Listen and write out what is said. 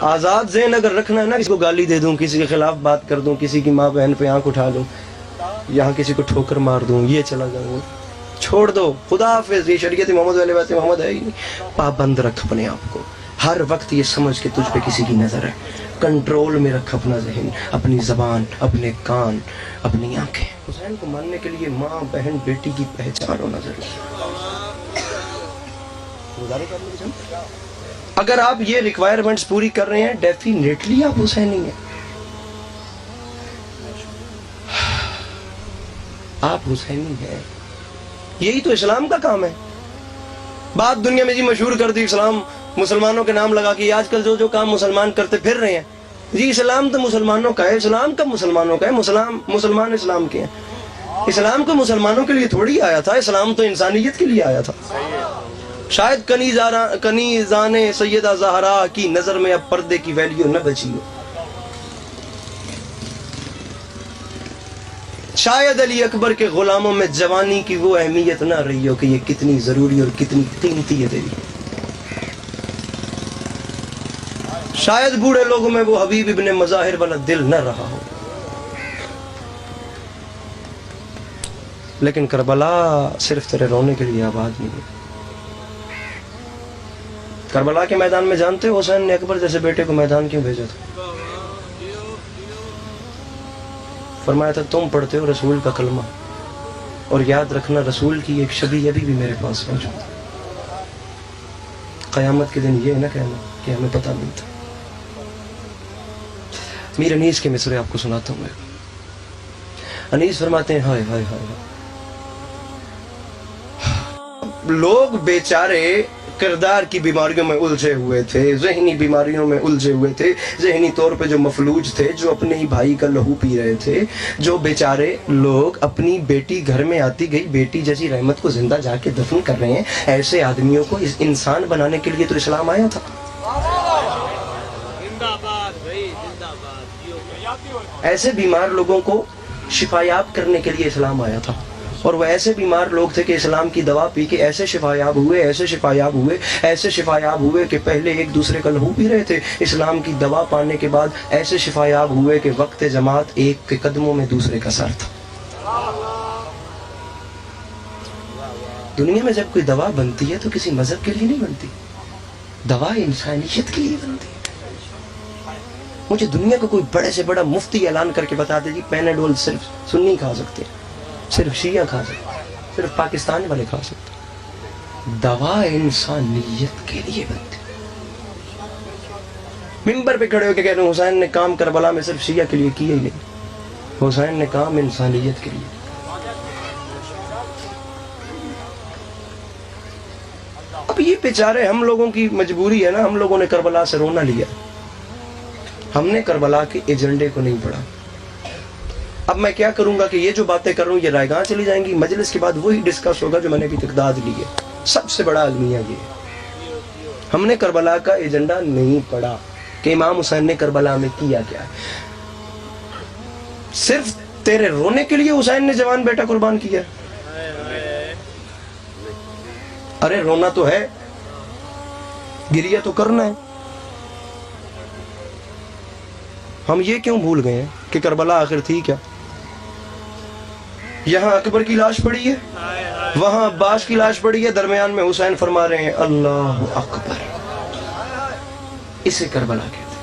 آزاد ذہن اگر رکھنا ہے نا، کسی کو گالی دے دوں، کسی کے خلاف بات کر دوں، کسی کی ماں بہن پہ آنکھ اٹھا لوں، یہاں کسی کو ٹھوکر مار دوں، یہ چلا جاؤں، چھوڑ دو، خدا حافظ، یہ شریعت محمد علیہ وسلم محمد ہے ہی نہیں۔ پابند رکھ اپنے آپ کو، ہر وقت یہ سمجھ کے تجھ پہ کسی کی نظر ہے، کنٹرول میں رکھ اپنا ذہن، اپنی زبان، اپنے کان، اپنی آنکھیں۔ حسین کو ماننے کے لیے ماں بہن بیٹی کی پہچان ہونا ضروری ہے۔ اگر آپ یہ ریکوائرمنٹس پوری کر رہے ہیں، ڈیفینیٹلی آپ حسینی ہیں، آپ حسینی ہیں۔ یہی تو اسلام کا کام ہے۔ بات دنیا میں جی مشہور کر دی، اسلام مسلمانوں کے نام لگا کے، آج کل جو کام مسلمان کرتے پھر رہے ہیں، جی اسلام تو مسلمانوں کا ہے۔ اسلام کب مسلمانوں کا ہے؟ مسلمان اسلام کے ہیں۔ اسلام کو مسلمانوں کے لیے تھوڑی آیا تھا، اسلام تو انسانیت کے لیے آیا تھا۔ شاید کنیزان سیدہ زہرا کی نظر میں اب پردے کی ویلیو نہ بچی ہو، شاید علی اکبر کے غلاموں میں جوانی کی وہ اہمیت نہ رہی ہو کہ یہ کتنی ضروری اور کتنی قیمتی ہے تیری، شاید بوڑھے لوگوں میں وہ حبیب ابن مظاہر والا دل نہ رہا ہو، لیکن کربلا صرف تیرے رونے کے لیے آباد نہیں ہے۔ کربلا کے میدان میں جانتے ہو حسین نے اکبر جیسے بیٹے کو میدان کیوں بھیجا تھا؟ فرمایا تھا تم پڑھتے ہو رسول کا کلمہ، اور یاد رکھنا رسول کی ایک شبیہ ابھی بھی میرے پاس موجود ہے۔ قیامت کے دن یہ نہ کہنا کہ ہمیں پتہ نہیں تھا۔ میر انیس کے مصرے آپ کو سناتا ہوں میں۔ انیس فرماتے ہیں ہائے ہائے ہائے، لوگ بیچارے کردار کی بیماریوں میں الجھے ہوئے تھے، ذہنی بیماریوں میں الجھے ہوئے تھے، ذہنی طور پہ جو مفلوج تھے، جو اپنے ہی بھائی کا لہو پی رہے تھے، جو بیچارے لوگ اپنی بیٹی گھر میں آتی گئی بیٹی جیسی رحمت کو زندہ جا کے دفن کر رہے ہیں، ایسے آدمیوں کو اس انسان بنانے کے لیے تو اسلام آیا تھا۔ ایسے بیمار لوگوں کو شفایاب کرنے کے لیے اسلام آیا تھا، اور وہ ایسے بیمار لوگ تھے کہ اسلام کی دوا پی کے ایسے شفایاب ہوئے، ایسے شفایاب ہوئے، ایسے شفایاب ہوئے کہ پہلے ایک دوسرے کا لہو پی رہے تھے، اسلام کی دوا پانے کے بعد ایسے شفایاب ہوئے کہ وقت جماعت ایک کے قدموں میں دوسرے کا سر تھا۔ دنیا میں جب کوئی دوا بنتی ہے تو کسی مذہب کے لیے نہیں بنتی، دوا انسانیت کے لیے بنتی ہے۔ مجھے دنیا کا کوئی بڑے سے بڑا مفتی اعلان کر کے بتا دے جی پیناڈول صرف سنی کھا سکتے ہیں، صرف شیعہ کھا سکتے ہیں، صرف پاکستان والے کھا سکتے ہیں۔ دوا انسانیت کے لیے بنتی۔ منبر پہ کھڑے ہو کے کہہ رہے ہیں حسین نے کام کربلا میں صرف شیعہ کے لیے کیا ہی نہیں، حسین نے کام انسانیت کے لیے۔ اب یہ بیچارے ہم لوگوں کی مجبوری ہے نا، ہم لوگوں نے کربلا سے رونا لیا، ہم نے کربلا کے ایجنڈے کو نہیں پڑھا۔ اب میں کیا کروں گا کہ یہ جو باتیں کر رہا ہوں یہ رائے گاہ چلی جائیں گی، مجلس کے بعد وہی ڈسکس ہوگا جو میں نے ابھی تک داد لی ہے۔ سب سے بڑا المیہ یہ ہے، ہم نے کربلا کا ایجنڈا نہیں پڑھا کہ امام حسین نے کربلا میں کیا کیا ہے۔ صرف تیرے رونے کے لیے حسین نے جوان بیٹا قربان کیا؟ ارے رونا تو ہے، گریہ تو کرنا ہے۔ ہم یہ کیوں بھول گئے ہیں کہ کربلا آخر تھی کیا؟ یہاں اکبر کی لاش پڑی ہے، وہاں عباس کی لاش پڑی ہے، درمیان میں حسین فرما رہے ہیں اللہ اکبر۔ اسے کربلا کہتے ہیں۔